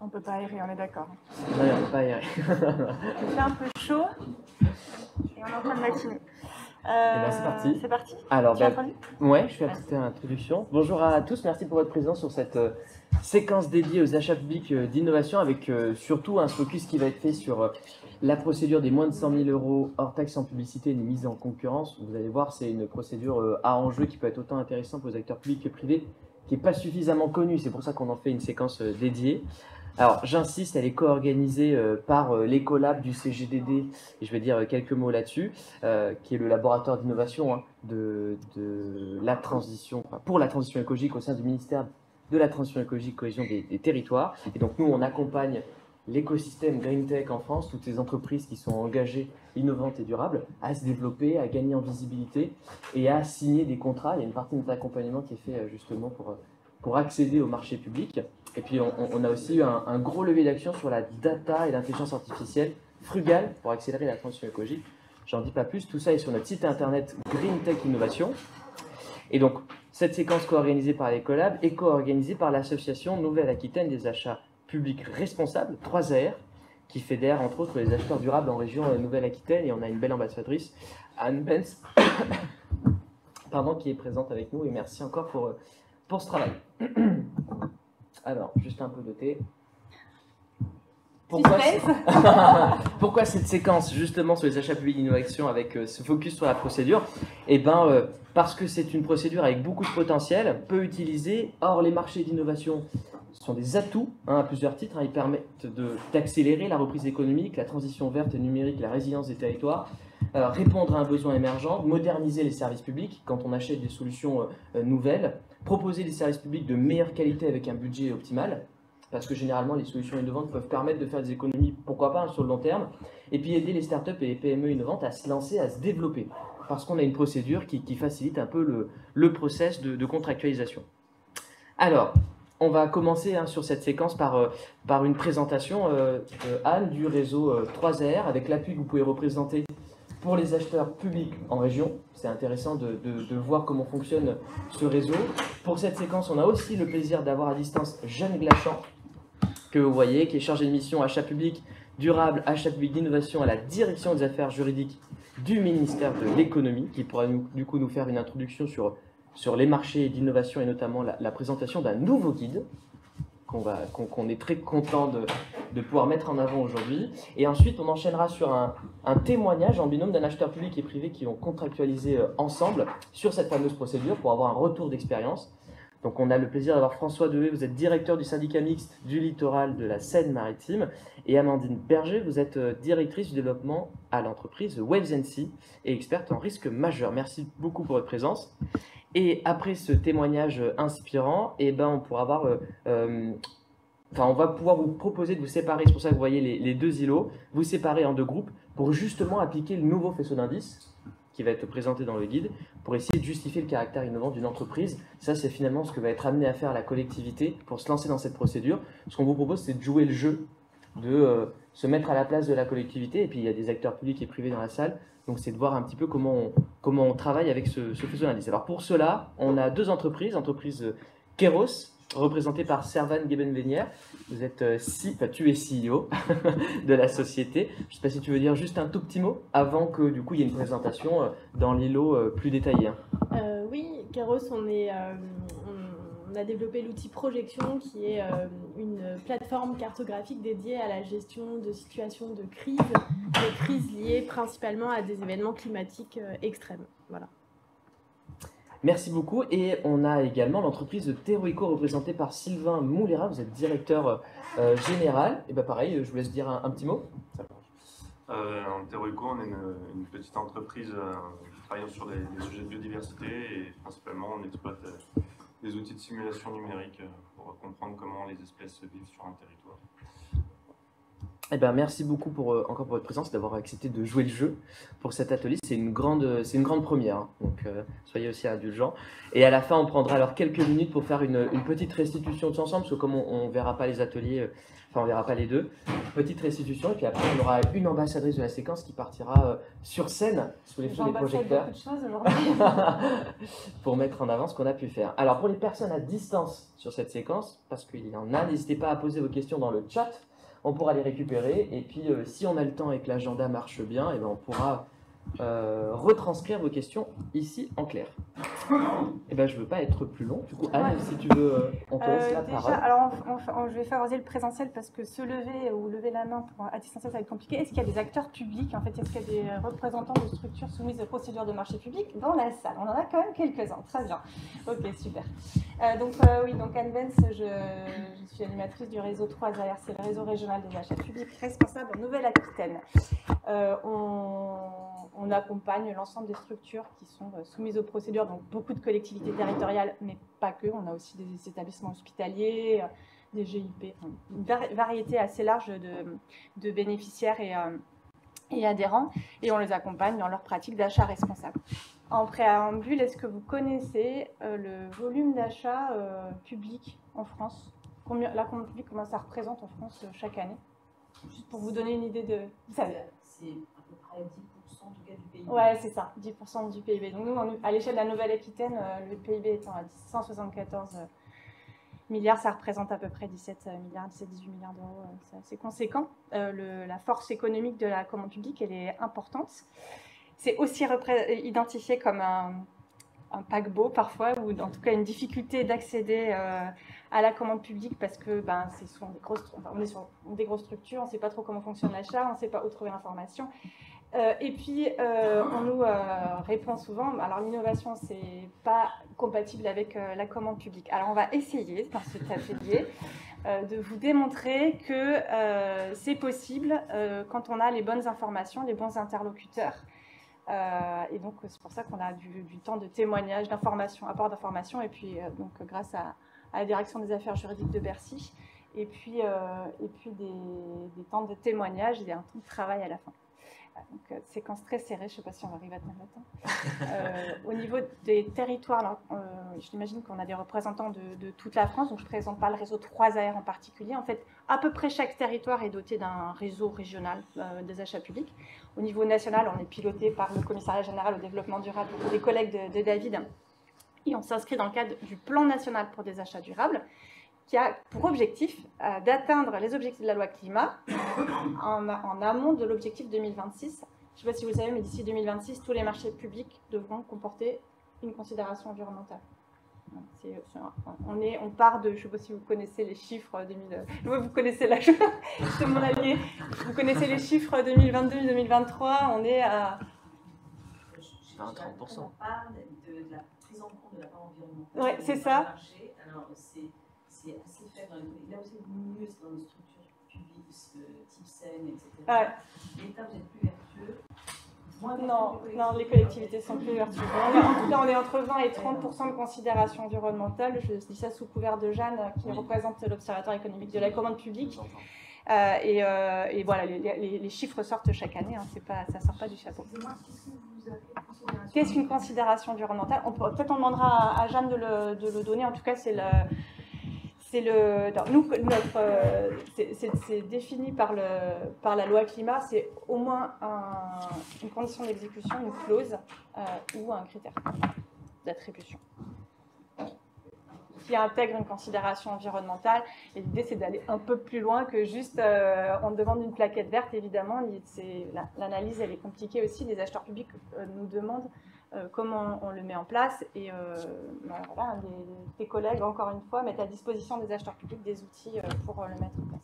On peut pas aérer, on est d'accord. Non, on peut pas aérer. Il fait un peu chaud et on est en fin de matinée. Eh ben, c'est parti. C'est parti. Alors, Tu as introduit ? ouais, je fais la petite introduction. Bonjour à tous, merci pour votre présence sur cette séquence dédiée aux achats publics d'innovation avec surtout un focus qui va être fait sur la procédure des moins de 100 000 euros hors taxe en publicité et mise en concurrence. Vous allez voir, c'est une procédure à enjeu qui peut être autant intéressante pour les acteurs publics que privés, qui n'est pas suffisamment connue. C'est pour ça qu'on en fait une séquence dédiée. Alors, j'insiste, elle est co-organisée par l'Ecolab du CGDD, et je vais dire quelques mots là-dessus, qui est le laboratoire d'innovation de la transition, pour la transition écologique au sein du ministère de la transition écologique, cohésion des territoires. Et donc, nous, on accompagne l'écosystème Green Tech en France, toutes ces entreprises qui sont engagées, innovantes et durables, à se développer, à gagner en visibilité et à signer des contrats. Il y a une partie de notre accompagnement qui est fait justement pour accéder au marché public. Et puis, on a aussi eu un gros levier d'action sur la data et l'intelligence artificielle frugale pour accélérer la transition écologique. J'en dis pas plus, tout ça est sur notre site internet Green Tech Innovation. Et donc, cette séquence co-organisée par l'Ecolab est co-organisée par l'association Nouvelle-Aquitaine des achats publics responsables, 3AR, qui fédère entre autres les acheteurs durables en région Nouvelle-Aquitaine. Et on a une belle ambassadrice, Anne Benz, pardon, qui est présente avec nous. Et merci encore pour ce travail. Alors, juste un peu de thé. Pourquoi cette séquence justement sur les achats publics d'innovation avec ce focus sur la procédure? Eh bien, parce que c'est une procédure avec beaucoup de potentiel, peu utilisée. Or, les marchés d'innovation sont des atouts à plusieurs titres. Ils permettent d'accélérer la reprise économique, la transition verte et numérique, la résilience des territoires, répondre à un besoin émergent, moderniser les services publics quand on achète des solutions nouvelles, proposer des services publics de meilleure qualité avec un budget optimal, parce que généralement les solutions innovantes peuvent permettre de faire des économies, pourquoi pas, sur le long terme, et puis aider les startups et les PME innovantes à se lancer, à se développer, parce qu'on a une procédure qui facilite un peu le process de contractualisation. Alors, on va commencer sur cette séquence par une présentation, Anne, du réseau 3AR, avec l'appui que vous pouvez représenter pour les acheteurs publics en région. C'est intéressant de voir comment fonctionne ce réseau. Pour cette séquence, on a aussi le plaisir d'avoir à distance Jeanne Glachant, que vous voyez, qui est chargée de mission achat public durable, achat public d'innovation à la direction des affaires juridiques du ministère de l'économie, qui pourra du coup nous faire une introduction sur les marchés d'innovation et notamment la présentation d'un nouveau guide qu'on est très content de pouvoir mettre en avant aujourd'hui. Et ensuite, on enchaînera sur un témoignage en binôme d'un acheteur public et privé qui vont contractualiser ensemble sur cette fameuse procédure pour avoir un retour d'expérience. Donc, on a le plaisir d'avoir François Devé, vous êtes directeur du syndicat mixte du littoral de la Seine-Maritime, et Amandine Berger, vous êtes directrice du développement à l'entreprise Waves & Sea et experte en risque majeur. Merci beaucoup pour votre présence. Et après ce témoignage inspirant, eh ben on pourra avoir, on va pouvoir vous proposer de vous séparer. C'est pour ça que vous voyez les deux îlots, vous séparer en deux groupes pour justement appliquer le nouveau faisceau d'indices qui va être présenté dans le guide pour essayer de justifier le caractère innovant d'une entreprise. Ça, c'est finalement ce que va être amené à faire la collectivité pour se lancer dans cette procédure. Ce qu'on vous propose, c'est de jouer le jeu, de se mettre à la place de la collectivité. Et puis, il y a des acteurs publics et privés dans la salle. Donc, c'est de voir un petit peu comment on travaille avec ce faisceau d'indices. Alors, pour cela, on a deux entreprises. Entreprise Keros, représentée par Servan Gebenvenier. Vous êtes tu es CEO de la société. Je ne sais pas si tu veux dire juste un tout petit mot avant que du coup il y ait une présentation dans l'îlot plus détaillée. Oui, Keros, on a développé l'outil Projection qui est une plateforme cartographique dédiée à la gestion de situations de crises liées principalement à des événements climatiques extrêmes. Voilà. Merci beaucoup. Et on a également l'entreprise Teroico représentée par Sylvain Moulera. Vous êtes directeur général. Et bien pareil, je vous laisse dire un petit mot. Teroico, on est une petite entreprise qui travaille sur des sujets de biodiversité et principalement on exploite des outils de simulation numérique pour comprendre comment les espèces vivent sur un territoire. Eh ben, merci beaucoup encore pour votre présence, d'avoir accepté de jouer le jeu pour cet atelier. C'est une grande première, hein. Donc soyez aussi indulgents. Et à la fin, on prendra alors quelques minutes pour faire une petite restitution tous ensemble, parce que comme on ne verra pas les ateliers, enfin on ne verra pas les deux, petite restitution, et puis après on aura une ambassadrice de la séquence qui partira sur scène, sous les feux des projecteurs, beaucoup de choses aujourd'hui. pour mettre en avant ce qu'on a pu faire. Alors pour les personnes à distance sur cette séquence, parce qu'il y en a, n'hésitez pas à poser vos questions dans le chat. On pourra les récupérer, et puis si on a le temps et que l'agenda marche bien, et ben on pourra retranscrire vos questions ici en clair. Et ben je veux pas être plus long, du coup Anne, si tu veux, on te laisse la parole. Alors je vais favoriser le présentiel parce que se lever ou lever la main à distanciel ça va être compliqué. Est-ce qu'il y a des acteurs publics, en fait, est-ce qu'il y a des représentants de structures soumises aux procédures de marché public dans la salle? On en a quand même quelques-uns, très bien. Ok, super. Oui, donc Anne Benz, je suis animatrice du réseau 3AR, c'est le réseau régional des achats publics responsable en Nouvelle-Aquitaine. On accompagne l'ensemble des structures qui sont soumises aux procédures, donc beaucoup de collectivités territoriales, mais pas que. On a aussi des établissements hospitaliers, des GIP, une variété assez large de bénéficiaires et adhérents, et on les accompagne dans leur pratique d'achat responsable. En préambule, est-ce que vous connaissez le volume d'achat public en France? La commande publique, comment ça représente en France chaque année? Juste pour vous donner une idée de... Vous savez. C'est à peu près 10% du PIB. Ouais, c'est ça, 10% du PIB. Donc nous, à l'échelle de la Nouvelle-Aquitaine, le PIB étant à 174 milliards, ça représente à peu près 17 milliards, 17-18 milliards d'euros. C'est assez conséquent. La force économique de la commande publique, elle est importante. C'est aussi identifié comme un paquebot parfois, ou en tout cas une difficulté d'accéder à la commande publique parce que c'est souvent on est sur des grosses structures, on ne sait pas trop comment fonctionne l'achat, on ne sait pas où trouver l'information. Et puis on nous répond souvent, alors l'innovation c'est pas compatible avec la commande publique. Alors on va essayer dans cet atelier de vous démontrer que c'est possible quand on a les bonnes informations, les bons interlocuteurs. Et donc c'est pour ça qu'on a du temps de témoignage, d'information, apport d'information, et puis donc grâce à la direction des affaires juridiques de Bercy, et puis des temps de témoignage et un temps de travail à la fin. Donc séquence très serrée, je ne sais pas si on va arriver à tenir le temps. Au niveau des territoires, j'imagine qu'on a des représentants de toute la France, donc je ne présente pas le réseau 3AR en particulier. En fait, à peu près chaque territoire est doté d'un réseau régional des achats publics. Au niveau national, on est piloté par le Commissariat général au développement durable, des collègues de David, et on s'inscrit dans le cadre du plan national pour des achats durables, qui a pour objectif d'atteindre les objectifs de la loi climat en amont de l'objectif 2026. Je ne sais pas si vous le savez, mais d'ici 2026, tous les marchés publics devront comporter une considération environnementale. On part de, je ne sais pas si vous connaissez les chiffres 2000, vous connaissez l'âge de mon allié, vous connaissez les chiffres 2022-2023, on est à 30%. On parle de la prise en compte de la part environnementale. Ouais, c'est ça. Alors, c'est assez faible. Là où c'est mieux, c'est dans les structures publiques, type SEN, etc. Ouais. L'État, vous êtes plus vertueux. Non, les collectivités sont plus vertueuses. En tout cas, on est entre 20 et 30% de considération environnementale. Je dis ça sous couvert de Jeanne, qui représente l'Observatoire économique de la commande publique. Et voilà, les chiffres sortent chaque année, hein, ça ne sort pas du chapeau. Qu'est-ce qu'une considération environnementale? Peut-être on demandera à Jeanne de le donner. En tout cas, c'est défini par la loi climat, c'est au moins une condition d'exécution, une clause ou un critère d'attribution qui intègre une considération environnementale. Et l'idée, c'est d'aller un peu plus loin que juste on demande une plaquette verte, évidemment. L'analyse, elle est compliquée aussi. Les acheteurs publics nous demandent comment on le met en place. Et voilà, tes collègues, encore une fois, mettent à disposition des acheteurs publics des outils pour le mettre en place.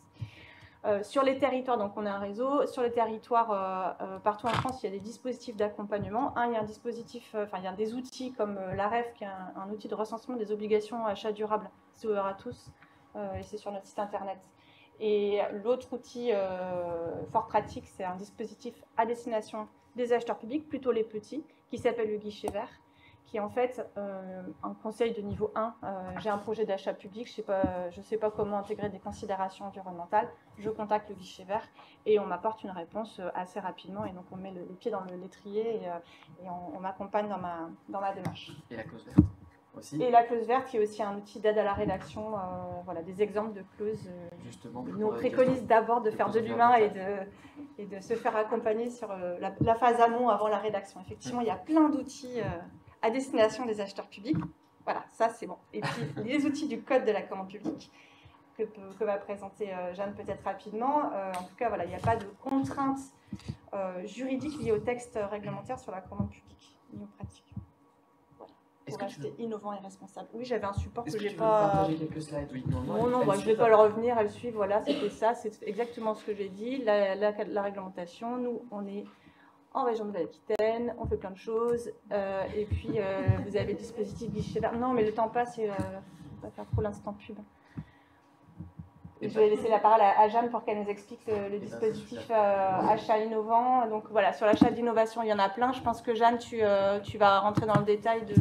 Sur les territoires, donc on a un réseau. Sur les territoires, partout en France, il y a des dispositifs d'accompagnement. Il y a il y a des outils comme l'AREF, qui est un outil de recensement des obligations achats durables. C'est ouvert à tous et c'est sur notre site internet. Et l'autre outil fort pratique, c'est un dispositif à destination des acheteurs publics, plutôt les petits, qui s'appelle le guichet vert, qui est en fait un conseil de niveau 1. J'ai un projet d'achat public, je ne sais pas comment intégrer des considérations environnementales. Je contacte le guichet vert et on m'apporte une réponse assez rapidement. Et donc, on met les pieds dans l'étrier et on m'accompagne dans ma démarche. Et la clause verte aussi. Et la clause verte, qui est aussi un outil d'aide à la rédaction. Voilà, des exemples de clauses. Justement. Nous, on préconise d'abord de faire de l'humain et de se faire accompagner sur la phase amont avant la rédaction. Effectivement, il y a plein d'outils à destination des acheteurs publics. Voilà, ça c'est bon. Et puis les outils du code de la commande publique que va présenter Jeanne peut-être rapidement. En tout cas, voilà, il n'y a pas de contraintes juridiques liées au texte réglementaire sur la commande publique ni aux pratiques. Voilà. Pour rester innovant et responsable. Oui, j'avais un support que j'ai pas. Partager quelques slides, oui. Non, bah, je ne vais pas le revenir, elle suit. Voilà, c'était ça, c'est exactement ce que j'ai dit. La réglementation, nous, on est en région Nouvelle-Aquitaine, on fait plein de choses. Et puis, vous avez le dispositif guichet vert. Non, mais le temps passe et on va faire trop l'instant pub. Je vais laisser la parole à Jeanne pour qu'elle nous explique le dispositif achat innovant. Donc voilà, sur l'achat d'innovation, il y en a plein. Je pense que Jeanne, tu vas rentrer dans le détail de,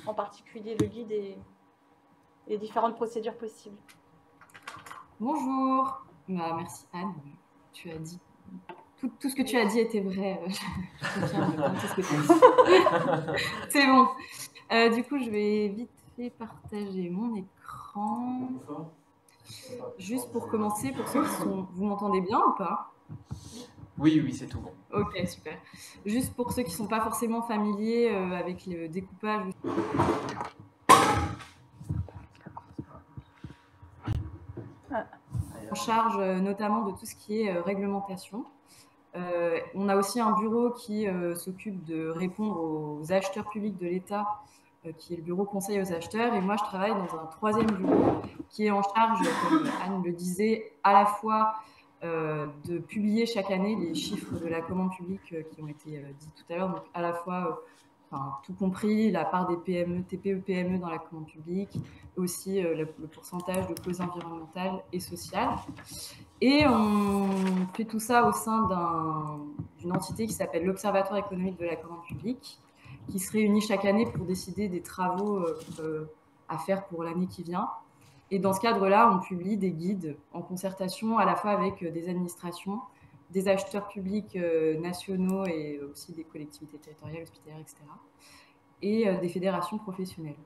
en particulier, le guide et les différentes procédures possibles. Bonjour. Bah, merci Anne. Tu as dit tout ce que tu as dit était vrai. Je tiens à répondre tout ce que tu as dit. C'est bon. Du coup, je vais vite fait partager mon écran. Juste pour commencer, pour ceux qui sont... Vous m'entendez bien ou pas? Oui, oui, c'est tout bon. Ok, super. Juste pour ceux qui ne sont pas forcément familiers avec le découpage. En charge notamment de tout ce qui est réglementation. On a aussi un bureau qui s'occupe de répondre aux acheteurs publics de l'État, qui est le bureau conseil aux acheteurs. Et moi, je travaille dans un troisième bureau qui est en charge, comme Anne le disait, à la fois de publier chaque année les chiffres de la commande publique qui ont été dits tout à l'heure, donc à la fois tout compris, la part des PME, TPE, PME dans la commande publique, aussi le pourcentage de causes environnementales et sociales. Et on fait tout ça au sein d'une entité qui s'appelle l'Observatoire économique de la commande publique, qui se réunit chaque année pour décider des travaux à faire pour l'année qui vient. Et dans ce cadre-là, on publie des guides en concertation à la fois avec des administrations, des acheteurs publics nationaux et aussi des collectivités territoriales, hospitalières, etc. et des fédérations professionnelles.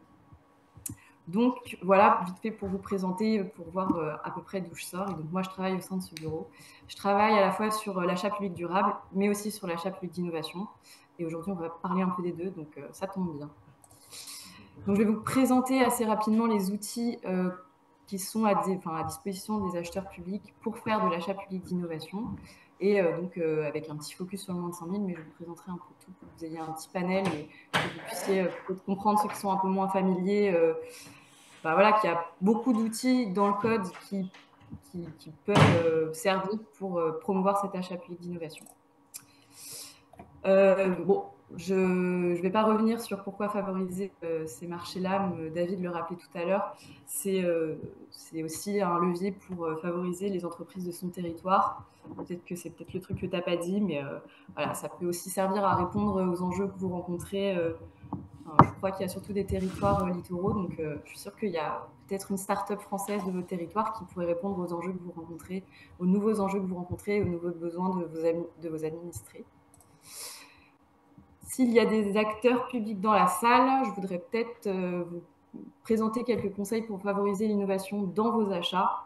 Donc voilà, vite fait pour vous présenter, pour voir à peu près d'où je sors. Et donc moi, je travaille au sein de ce bureau. Je travaille à la fois sur l'achat public durable, mais aussi sur l'achat public d'innovation. Et aujourd'hui, on va parler un peu des deux, donc ça tombe bien. Donc je vais vous présenter assez rapidement les outils qui sont à disposition des acheteurs publics pour faire de l'achat public d'innovation. Et donc avec un petit focus sur le moins de 100 000, mais je vous présenterai un peu tout pour que vous ayez un petit panel et que vous puissiez peut-être comprendre, ceux qui sont un peu moins familiers, voilà, qu'il y a beaucoup d'outils dans le code qui peuvent servir pour promouvoir cet achat public d'innovation. Bon, je ne vais pas revenir sur pourquoi favoriser ces marchés-là. David le rappelait tout à l'heure. C'est aussi un levier pour favoriser les entreprises de son territoire. Peut-être que c'est peut-être le truc que tu n'as pas dit, mais voilà, ça peut aussi servir à répondre aux enjeux que vous rencontrez. Je crois qu'il y a surtout des territoires littoraux, donc je suis sûre qu'il y a peut-être une start-up française de votre territoire qui pourrait répondre aux enjeux que vous rencontrez, aux nouveaux enjeux que vous rencontrez, aux nouveaux besoins de vos administrés. S'il y a des acteurs publics dans la salle, je voudrais peut-être vous présenter quelques conseils pour favoriser l'innovation dans vos achats.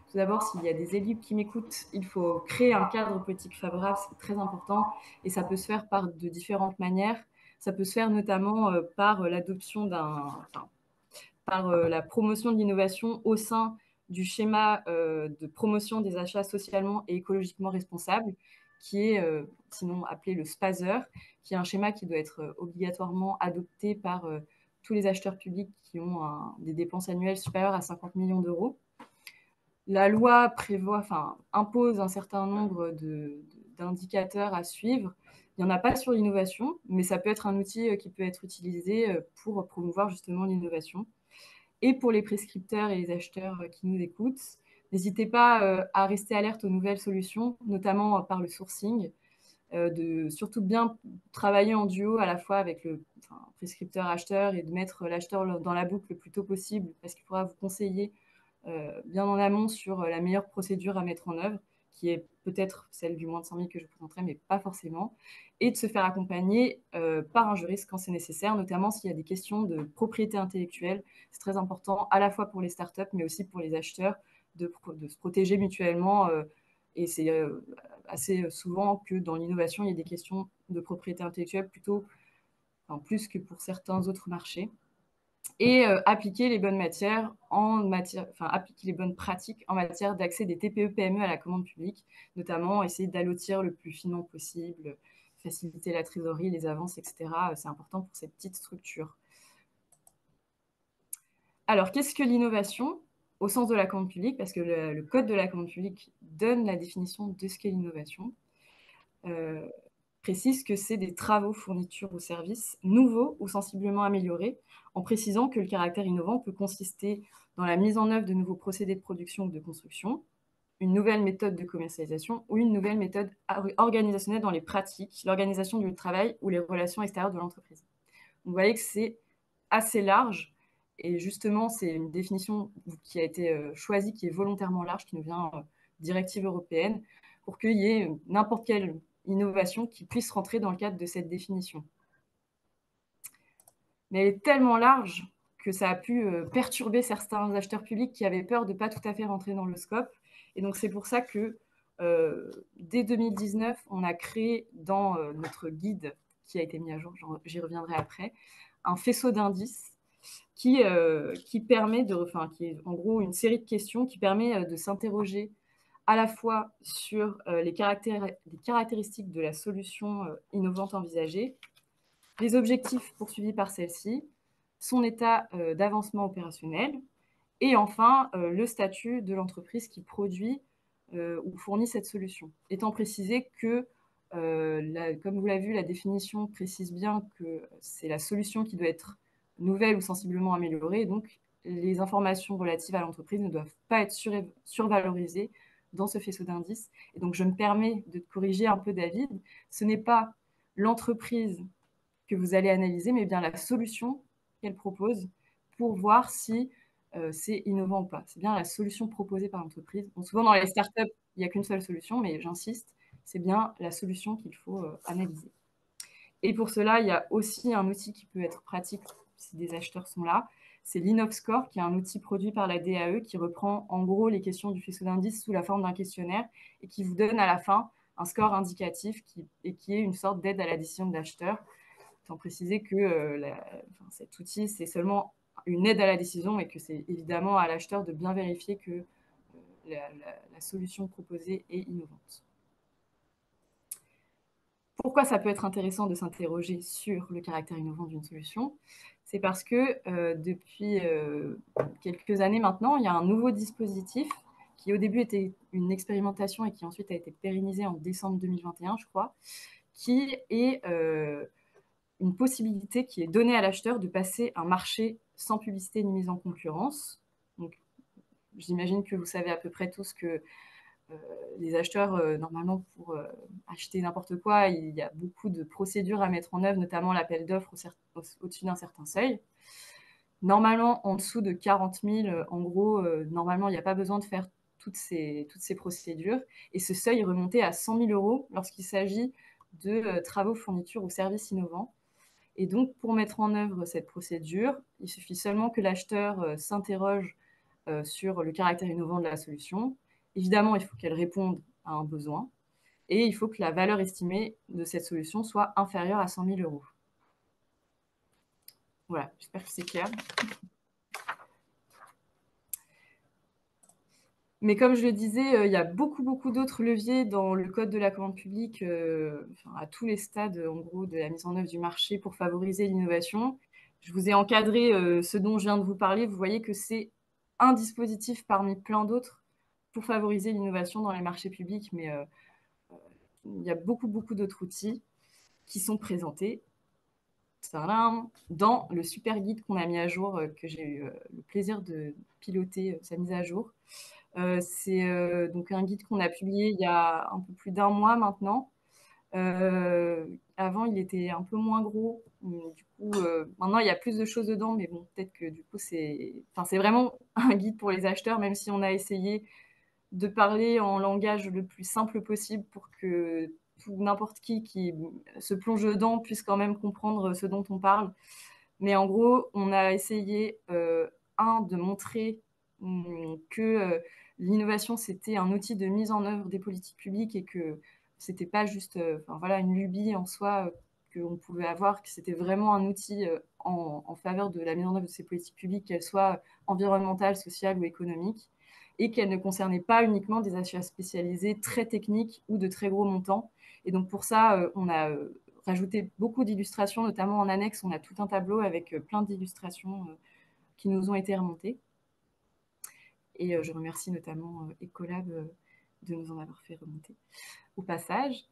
Tout d'abord, s'il y a des élus qui m'écoutent, il faut créer un cadre politique favorable, c'est très important, et ça peut se faire par de différentes manières. Ça peut se faire notamment par l'adoption par la promotion de l'innovation au sein du schéma de promotion des achats socialement et écologiquement responsables, qui est sinon appelé le SPASER, qui est un schéma qui doit être obligatoirement adopté par tous les acheteurs publics qui ont des dépenses annuelles supérieures à 50 millions d'euros. La loi impose un certain nombre d'indicateurs à suivre. Il n'y en a pas sur l'innovation, mais ça peut être un outil qui peut être utilisé pour promouvoir justement l'innovation. Et pour les prescripteurs et les acheteurs qui nous écoutent, n'hésitez pas à rester alerte aux nouvelles solutions, notamment par le sourcing. de surtout bien travailler en duo à la fois avec le prescripteur-acheteur et de mettre l'acheteur dans la boucle le plus tôt possible parce qu'il pourra vous conseiller bien en amont sur la meilleure procédure à mettre en œuvre, qui est peut-être celle du moins de 100 000 que je présenterai, mais pas forcément, et de se faire accompagner par un juriste quand c'est nécessaire, notamment s'il y a des questions de propriété intellectuelle. C'est très important à la fois pour les startups, mais aussi pour les acheteurs, de se protéger mutuellement. Et c'est assez souvent que dans l'innovation, il y a des questions de propriété intellectuelle plutôt, enfin, plus que pour certains autres marchés. Et appliquer les bonnes appliquer les bonnes pratiques en matière d'accès des TPE-PME à la commande publique, notamment essayer d'allotir le plus finement possible, faciliter la trésorerie, les avances, etc. C'est important pour ces petites structures. Alors, qu'est-ce que l'innovation au sens de la commande publique? Parce que le Code de la commande publique donne la définition de ce qu'est l'innovation. Précise que c'est des travaux, fournitures ou services nouveaux ou sensiblement améliorés, en précisant que le caractère innovant peut consister dans la mise en œuvre de nouveaux procédés de production ou de construction, une nouvelle méthode de commercialisation ou une nouvelle méthode organisationnelle dans les pratiques, l'organisation du travail ou les relations extérieures de l'entreprise. Vous voyez que c'est assez large et justement, c'est une définition qui a été choisie, qui est volontairement large, qui nous vient directive européenne, pour qu'il y ait n'importe quelle innovation qui puisse rentrer dans le cadre de cette définition. Mais elle est tellement large que ça a pu perturber certains acheteurs publics qui avaient peur de ne pas tout à fait rentrer dans le scope. Et donc, c'est pour ça que dès 2019, on a créé dans notre guide, qui a été mis à jour, j'y reviendrai après, un faisceau d'indices qui permet qui est en gros une série de questions qui permet de s'interroger à la fois sur les caractéristiques de la solution innovante envisagée, les objectifs poursuivis par celle-ci, son état d'avancement opérationnel, et enfin le statut de l'entreprise qui produit ou fournit cette solution. Étant précisé que, comme vous l'avez vu, la définition précise bien que c'est la solution qui doit être nouvelle ou sensiblement améliorée, et donc les informations relatives à l'entreprise ne doivent pas être survalorisées dans ce faisceau d'indices. Et donc, je me permets de corriger un peu David. Ce n'est pas l'entreprise que vous allez analyser, mais bien la solution qu'elle propose pour voir si c'est innovant ou pas. C'est bien la solution proposée par l'entreprise. Bon, souvent, dans les startups, il n'y a qu'une seule solution, mais j'insiste, c'est bien la solution qu'il faut analyser. Et pour cela, il y a aussi un outil qui peut être pratique si des acheteurs sont là. C'est l'InnovScore, qui est un outil produit par la DAE qui reprend en gros les questions du faisceau d'indices sous la forme d'un questionnaire et qui vous donne à la fin un score indicatif qui est une sorte d'aide à la décision de l'acheteur. Tant préciser que cet outil, c'est seulement une aide à la décision et que c'est évidemment à l'acheteur de bien vérifier que la solution proposée est innovante. Pourquoi ça peut être intéressant de s'interroger sur le caractère innovant d'une solution? C'est parce que depuis quelques années maintenant, il y a un nouveau dispositif qui au début était une expérimentation et qui ensuite a été pérennisé en décembre 2021, je crois, qui est une possibilité qui est donnée à l'acheteur de passer un marché sans publicité ni mise en concurrence. Donc, j'imagine que vous savez à peu près tous que les acheteurs, normalement, pour acheter n'importe quoi, il y a beaucoup de procédures à mettre en œuvre, notamment l'appel d'offres au-dessus d'un certain seuil. Normalement, en dessous de 40 000, en gros, normalement, il n'y a pas besoin de faire toutes ces procédures. Et ce seuil est remonté à 100 000 € lorsqu'il s'agit de travaux, fournitures ou services innovants. Et donc, pour mettre en œuvre cette procédure, il suffit seulement que l'acheteur s'interroge sur le caractère innovant de la solution. Évidemment, il faut qu'elle réponde à un besoin et il faut que la valeur estimée de cette solution soit inférieure à 100 000 €. Voilà, j'espère que c'est clair. Mais comme je le disais, il y a beaucoup d'autres leviers dans le code de la commande publique, à tous les stades, en gros, de la mise en œuvre du marché pour favoriser l'innovation. Je vous ai encadré ce dont je viens de vous parler. Vous voyez que c'est un dispositif parmi plein d'autres pour favoriser l'innovation dans les marchés publics, mais il y a beaucoup d'autres outils qui sont présentés dans le super guide qu'on a mis à jour, que j'ai eu le plaisir de piloter sa mise à jour. C'est donc un guide qu'on a publié il y a un peu plus d'1 mois maintenant, Avant, il était un peu moins gros. Du coup, maintenant, il y a plus de choses dedans, mais bon, peut-être que du coup, c'est vraiment un guide pour les acheteurs, même si on a essayé de parler en langage le plus simple possible pour que n'importe qui se plonge dedans puisse quand même comprendre ce dont on parle. Mais en gros, on a essayé, de montrer que l'innovation, c'était un outil de mise en œuvre des politiques publiques et que c'était pas juste voilà, une lubie en soi qu'on pouvait avoir, que c'était vraiment un outil en faveur de la mise en œuvre de ces politiques publiques, qu'elles soient environnementales, sociales ou économiques, et qu'elles ne concernaient pas uniquement des achats spécialisés très techniques ou de très gros montants. Et donc pour ça, on a rajouté beaucoup d'illustrations, notamment en annexe, on a tout un tableau avec plein d'illustrations qui nous ont été remontées. Et je remercie notamment Ecolab de nous en avoir fait remonter au passage.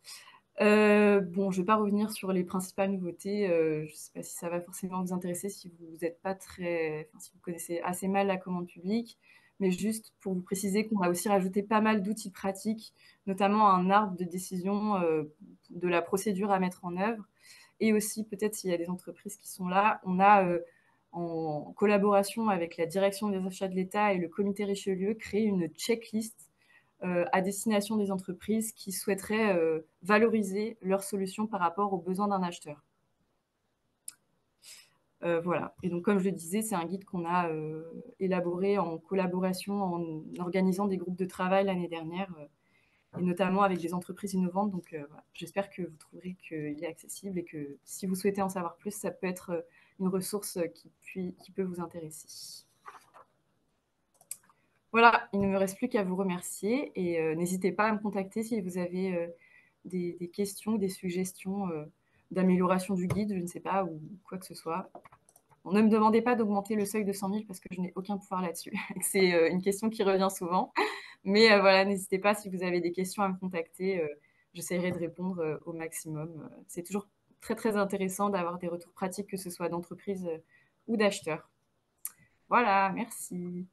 Bon, je ne vais pas revenir sur les principales nouveautés. Je ne sais pas si ça va forcément vous intéresser si vous n'êtes pas très, si vous connaissez assez mal la commande publique, mais juste pour vous préciser qu'on a aussi rajouté pas mal d'outils pratiques, notamment un arbre de décision de la procédure à mettre en œuvre. Et aussi, peut-être s'il y a des entreprises qui sont là, on a, en collaboration avec la direction des achats de l'État et le comité Richelieu, créé une checklist à destination des entreprises qui souhaiteraient valoriser leurs solutions par rapport aux besoins d'un acheteur. Voilà. Et donc, comme je le disais, c'est un guide qu'on a élaboré en collaboration, en organisant des groupes de travail l'année dernière, et notamment avec des entreprises innovantes. Donc, voilà. J'espère que vous trouverez qu'il est accessible et que si vous souhaitez en savoir plus, ça peut être une ressource qui peut vous intéresser. Voilà, il ne me reste plus qu'à vous remercier et n'hésitez pas à me contacter si vous avez des questions, des suggestions d'amélioration du guide, je ne sais pas, ou quoi que ce soit. Bon, ne me demandez pas d'augmenter le seuil de 100 000 parce que je n'ai aucun pouvoir là-dessus. C'est une question qui revient souvent. Mais voilà, n'hésitez pas si vous avez des questions à me contacter. J'essaierai de répondre au maximum. C'est toujours très, très intéressant d'avoir des retours pratiques, que ce soit d'entreprises ou d'acheteurs. Voilà, merci.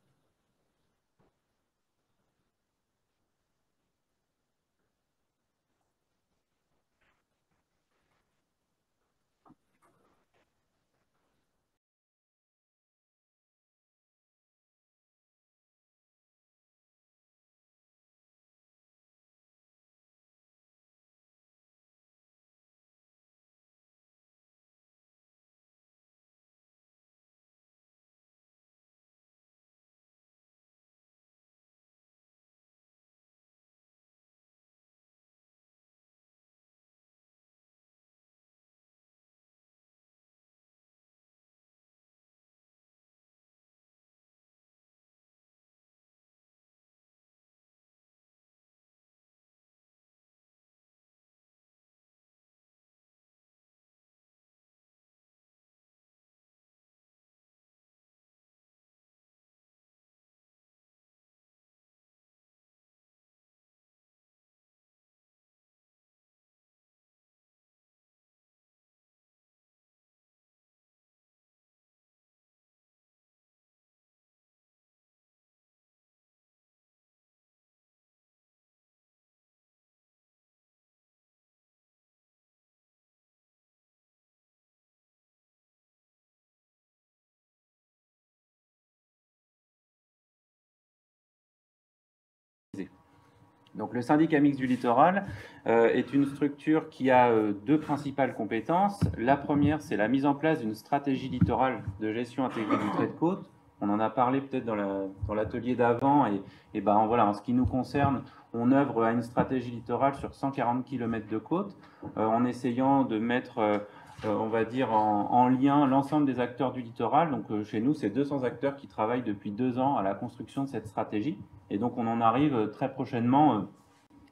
Donc le syndicat mixte du littoral est une structure qui a deux principales compétences. La première, c'est la mise en place d'une stratégie littorale de gestion intégrée du trait de côte. On en a parlé peut-être dans l'atelier d'avant et ben voilà, en ce qui nous concerne, on œuvre à une stratégie littorale sur 140 km de côte en essayant de mettre, on va dire, en lien l'ensemble des acteurs du littoral. Donc chez nous, c'est 200 acteurs qui travaillent depuis 2 ans à la construction de cette stratégie. Et donc, on en arrive très prochainement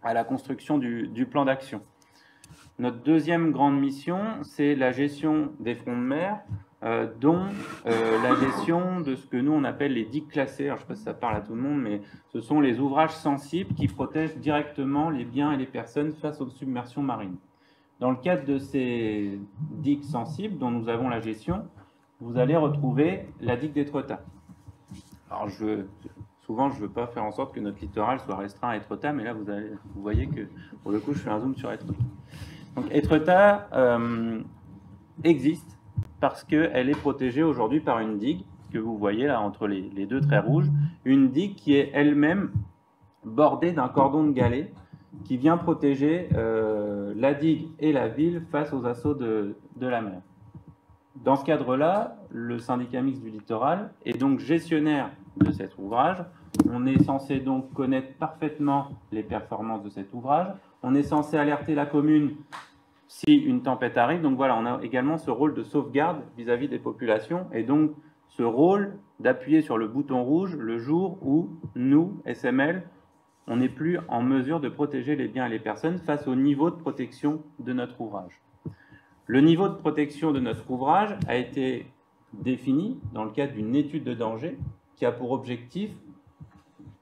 à la construction du plan d'action. Notre deuxième grande mission, c'est la gestion des fronts de mer, dont la gestion de ce que nous, on appelle les digues classées. Alors, je ne sais pas si ça parle à tout le monde, mais ce sont les ouvrages sensibles qui protègent directement les biens et les personnes face aux submersions marines. Dans le cadre de ces digues sensibles dont nous avons la gestion, vous allez retrouver la digue d'Étretat. Alors, souvent, je ne veux pas faire en sorte que notre littoral soit restreint à Étretat, mais là, vous voyez que, pour le coup, je fais un zoom sur Étretat. Donc Étretat existe parce qu'elle est protégée aujourd'hui par une digue que vous voyez là entre les deux traits rouges, une digue qui est elle-même bordée d'un cordon de galets qui vient protéger la digue et la ville face aux assauts de la mer. Dans ce cadre-là, le syndicat mixte du littoral est donc gestionnaire de cet ouvrage. On est censé donc connaître parfaitement les performances de cet ouvrage. On est censé alerter la commune si une tempête arrive. Donc voilà, on a également ce rôle de sauvegarde vis-à-vis des populations et donc ce rôle d'appuyer sur le bouton rouge le jour où nous, SML, on n'est plus en mesure de protéger les biens et les personnes face au niveau de protection de notre ouvrage. Le niveau de protection de notre ouvrage a été défini dans le cadre d'une étude de danger qui a pour objectif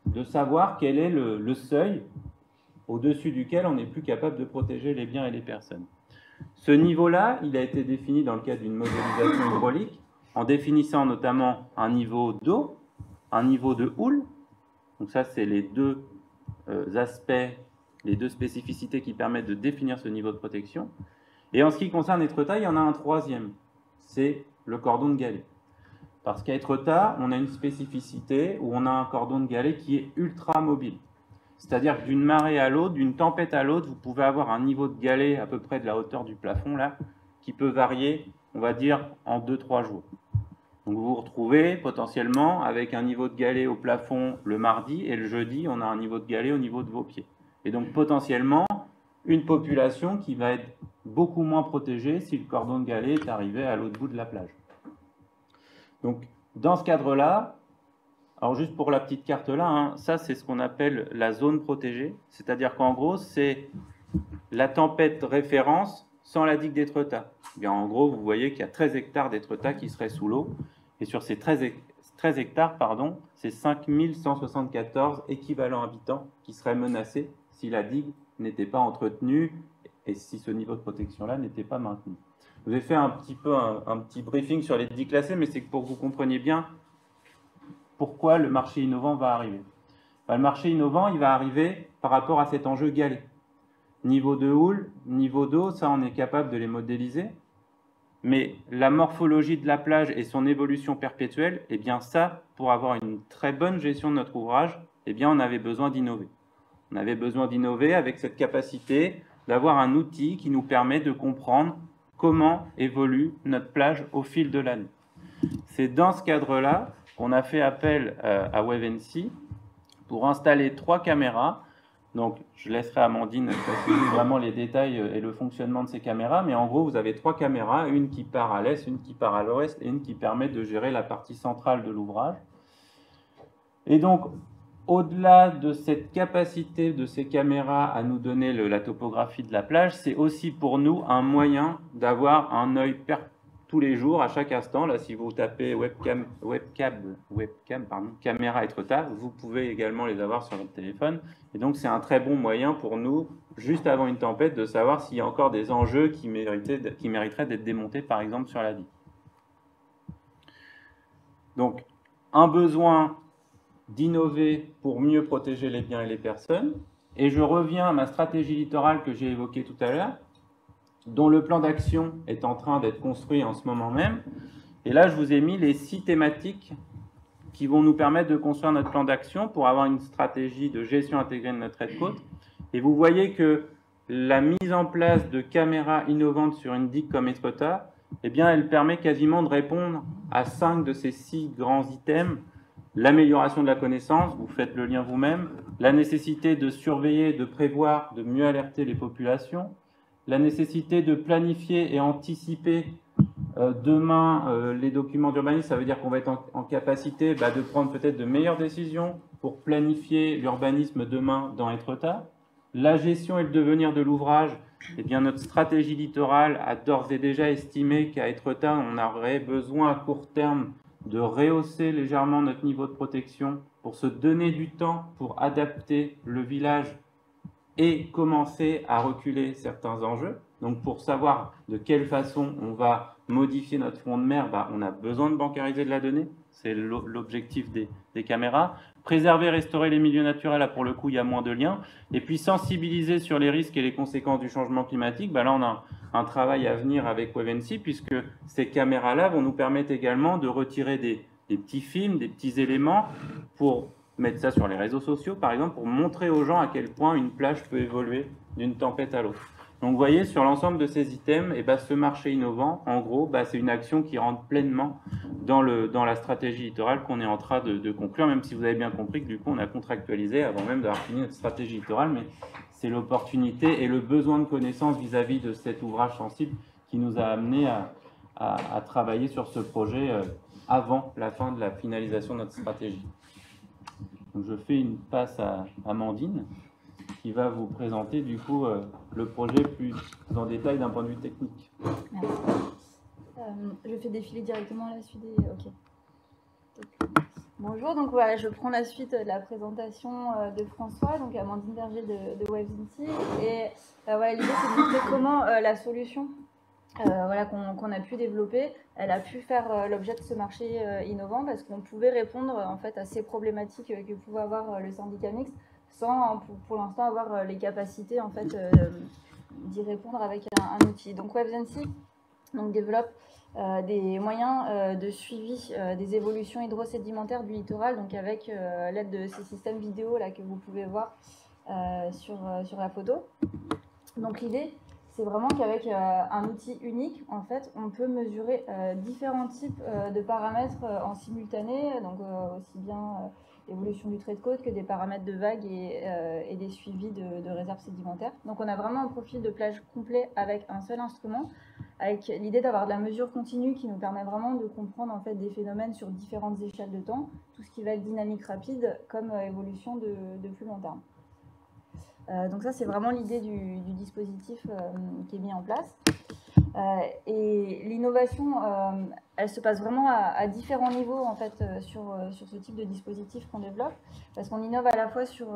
de savoir quel est le seuil au-dessus duquel on n'est plus capable de protéger les biens et les personnes. Ce niveau-là, il a été défini dans le cadre d'une modélisation hydraulique en définissant notamment un niveau d'eau, un niveau de houle. Donc ça, c'est les deux aspects, les deux spécificités qui permettent de définir ce niveau de protection. Et en ce qui concerne Étretat, il y en a un troisième, c'est le cordon de galets. Parce qu'à Étretat, on a une spécificité où on a un cordon de galets qui est ultra mobile. C'est-à-dire que d'une marée à l'autre, d'une tempête à l'autre, vous pouvez avoir un niveau de galets à peu près de la hauteur du plafond, là, qui peut varier, on va dire, en 2-3 jours. Donc vous vous retrouvez potentiellement avec un niveau de galets au plafond le mardi, et le jeudi, on a un niveau de galets au niveau de vos pieds. Et donc potentiellement, une population qui va être beaucoup moins protégée si le cordon de galets est arrivé à l'autre bout de la plage. Donc, dans ce cadre-là, alors juste pour la petite carte là, hein, ça c'est ce qu'on appelle la zone protégée, c'est-à-dire qu'en gros, c'est la tempête référence sans la digue d'Étretat. En gros, vous voyez qu'il y a 13 hectares d'Étretat qui seraient sous l'eau, et sur ces 13 hectares, pardon, c'est 5174 équivalents habitants qui seraient menacés si la digue n'était pas entretenue et si ce niveau de protection-là n'était pas maintenu. Je vous ai fait un petit briefing sur les digues classées, mais c'est pour que vous compreniez bien pourquoi le marché innovant va arriver. Le marché innovant, il va arriver par rapport à cet enjeu galet. Niveau de houle, niveau d'eau, ça on est capable de les modéliser, mais la morphologie de la plage et son évolution perpétuelle, eh bien ça, pour avoir une très bonne gestion de notre ouvrage, eh bien on avait besoin d'innover. On avait besoin d'innover avec cette capacité d'avoir un outil qui nous permet de comprendre comment évolue notre plage au fil de l'année. C'est dans ce cadre-là qu'on a fait appel à WebNC pour installer 3 caméras. Donc, je laisserai Amandine préciser vraiment les détails et le fonctionnement de ces caméras, mais en gros, vous avez 3 caméras, une qui part à l'est, une qui part à l'ouest et une qui permet de gérer la partie centrale de l'ouvrage. Et donc, au-delà de cette capacité de ces caméras à nous donner la topographie de la plage, c'est aussi pour nous un moyen d'avoir un œil tous les jours, à chaque instant. Là, si vous tapez caméra Étretat, vous pouvez également les avoir sur votre téléphone. Et donc, c'est un très bon moyen pour nous, juste avant une tempête, de savoir s'il y a encore des enjeux qui mériteraient d'être démontés, par exemple, sur la digue. Donc, un besoin d'innover pour mieux protéger les biens et les personnes. Et je reviens à ma stratégie littorale que j'ai évoquée tout à l'heure, dont le plan d'action est en train d'être construit en ce moment même. Et là, je vous ai mis les 6 thématiques qui vont nous permettre de construire notre plan d'action pour avoir une stratégie de gestion intégrée de notre trait de côte. Et vous voyez que la mise en place de caméras innovantes sur une digue comme Étretat, eh bien, elle permet quasiment de répondre à 5 de ces 6 grands items. L'amélioration de la connaissance, vous faites le lien vous-même, la nécessité de surveiller, de prévoir, de mieux alerter les populations, la nécessité de planifier et anticiper demain les documents d'urbanisme. Ça veut dire qu'on va être en capacité de prendre peut-être de meilleures décisions pour planifier l'urbanisme demain dans Étretat. La gestion et le devenir de l'ouvrage, eh bien notre stratégie littorale a d'ores et déjà estimé qu'à Étretat, on aurait besoin à court terme de rehausser légèrement notre niveau de protection pour se donner du temps pour adapter le village et commencer à reculer certains enjeux. Donc pour savoir de quelle façon on va modifier notre front de mer, on a besoin de bancariser de la donnée, c'est l'objectif des caméras. préserver, restaurer les milieux naturels, là pour le coup il y a moins de liens, et puis sensibiliser sur les risques et les conséquences du changement climatique, là on a un travail à venir avec WebNC, puisque ces caméras-là vont nous permettre également de retirer des petits films, des petits éléments, pour mettre ça sur les réseaux sociaux par exemple, pour montrer aux gens à quel point une plage peut évoluer d'une tempête à l'autre. Donc vous voyez, sur l'ensemble de ces items, ce marché innovant, en gros, c'est une action qui rentre pleinement dans la stratégie littorale qu'on est en train de conclure, même si vous avez bien compris que du coup on a contractualisé avant même d'avoir fini notre stratégie littorale, mais c'est l'opportunité et le besoin de connaissances vis-à-vis de cet ouvrage sensible qui nous a amené à travailler sur ce projet avant la fin de la finalisation de notre stratégie. Donc je fais une passe à Amandine, qui va vous présenter du coup le projet plus en détail d'un point de vue technique. Merci. Je fais défiler directement la suite des... Ok. Bonjour, donc voilà, je prends la suite de la présentation de François, donc Amandine Berger de WebNC. Et voilà, l'idée c'est de montrer comment la solution voilà, qu'on a pu développer, elle a pu faire l'objet de ce marché innovant parce qu'on pouvait répondre en fait à ces problématiques que pouvait avoir le syndicat mixte sans pour l'instant avoir les capacités en fait d'y répondre avec un outil. Donc WebNC développe des moyens de suivi des évolutions hydrosédimentaires du littoral, donc avec l'aide de ces systèmes vidéo là que vous pouvez voir sur la photo. Donc l'idée c'est vraiment qu'avec un outil unique, en fait, on peut mesurer différents types de paramètres en simultané, donc aussi bien l'évolution du trait de côte que des paramètres de vagues et des suivis de réserves sédimentaires. Donc on a vraiment un profil de plage complet avec un seul instrument, avec l'idée d'avoir de la mesure continue qui nous permet vraiment de comprendre en fait des phénomènes sur différentes échelles de temps, tout ce qui va être dynamique rapide comme évolution de plus long terme. Donc ça, c'est vraiment l'idée du dispositif qui est mis en place. Et l'innovation, elle se passe vraiment à différents niveaux en fait, sur ce type de dispositif qu'on développe, parce qu'on innove à la fois sur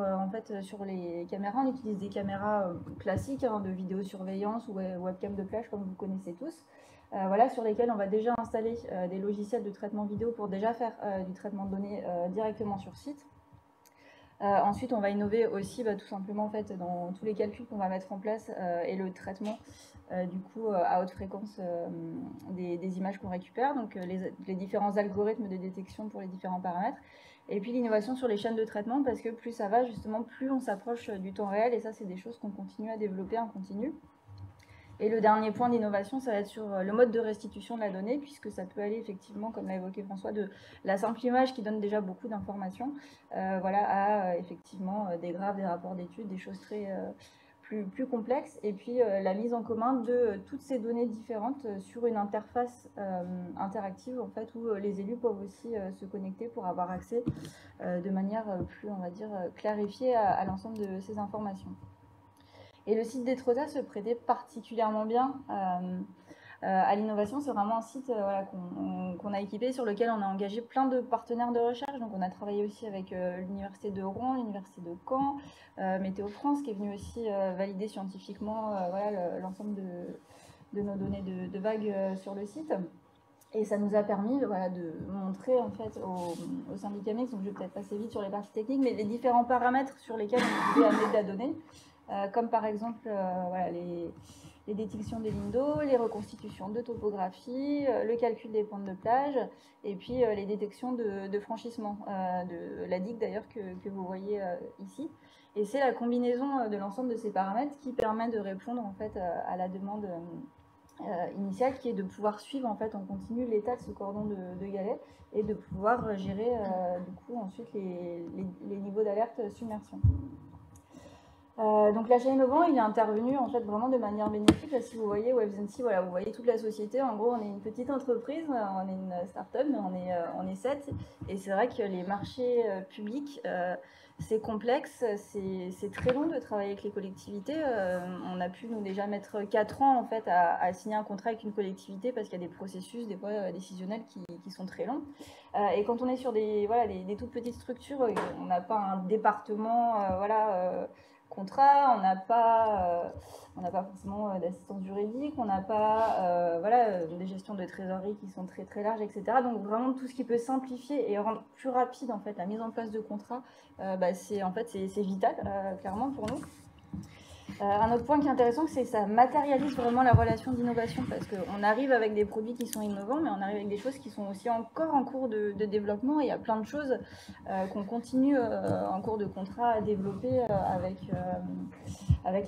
les caméras. On utilise des caméras classiques de vidéosurveillance ou webcam de plage, comme vous connaissez tous, voilà, sur lesquelles on va déjà installer des logiciels de traitement vidéo pour déjà faire du traitement de données directement sur site. Ensuite, on va innover aussi tout simplement en fait, dans tous les calculs qu'on va mettre en place et le traitement du coup à haute fréquence des images qu'on récupère, donc les différents algorithmes de détection pour les différents paramètres. Et puis l'innovation sur les chaînes de traitement, parce que plus ça va, justement, plus on s'approche du temps réel, et ça, c'est des choses qu'on continue à développer en continu. Et le dernier point d'innovation, ça va être sur le mode de restitution de la donnée, puisque ça peut aller effectivement, comme l'a évoqué François, de la simple image qui donne déjà beaucoup d'informations, voilà, à effectivement des graphes, des rapports d'études, des choses très plus complexes, et puis la mise en commun de toutes ces données différentes sur une interface interactive, en fait, où les élus peuvent aussi se connecter pour avoir accès de manière plus, on va dire, clarifiée à l'ensemble de ces informations. Et le site d'Etretat se prêtait particulièrement bien à l'innovation. C'est vraiment un site voilà, qu'on a équipé, sur lequel on a engagé plein de partenaires de recherche. Donc on a travaillé aussi avec l'Université de Rouen, l'Université de Caen, Météo France, qui est venu aussi valider scientifiquement voilà, l'ensemble de nos données de vagues sur le site. Et ça nous a permis voilà, de montrer en fait, au syndicat mixte, donc je vais peut-être passer vite sur les parties techniques, mais les différents paramètres sur lesquels on pouvait amener de la donnée. Comme par exemple voilà, les détections des lignes d'eau, les reconstitutions de topographie, le calcul des pointes de plage, et puis les détections de franchissement, de la digue d'ailleurs que vous voyez ici. Et c'est la combinaison de l'ensemble de ces paramètres qui permet de répondre en fait, à la demande initiale, qui est de pouvoir suivre en fait, en continu l'état de ce cordon de galets et de pouvoir gérer du coup, ensuite les niveaux d'alerte submersion. Donc l'achat innovant, il est intervenu en fait vraiment de manière bénéfique. Là, si vous voyez WebNC, voilà, vous voyez toute la société. En gros, on est une petite entreprise, on est une start-up, mais on est 7. Et c'est vrai que les marchés publics, c'est complexe, c'est très long de travailler avec les collectivités. On a pu nous déjà mettre 4 ans en fait à signer un contrat avec une collectivité parce qu'il y a des processus des fois décisionnels qui sont très longs. Et quand on est sur des toutes petites structures, on n'a pas un département voilà contrat, on n'a pas forcément d'assistance juridique, on n'a pas des gestions de trésorerie qui sont très très larges, etc. Donc vraiment tout ce qui peut simplifier et rendre plus rapide en fait la mise en place de contrats, c'est vital clairement pour nous. Un autre point qui est intéressant, c'est que ça matérialise vraiment la relation d'innovation parce qu'on arrive avec des produits qui sont innovants, mais on arrive avec des choses qui sont aussi encore en cours de développement. Et il y a plein de choses qu'on continue en cours de contrat à développer avec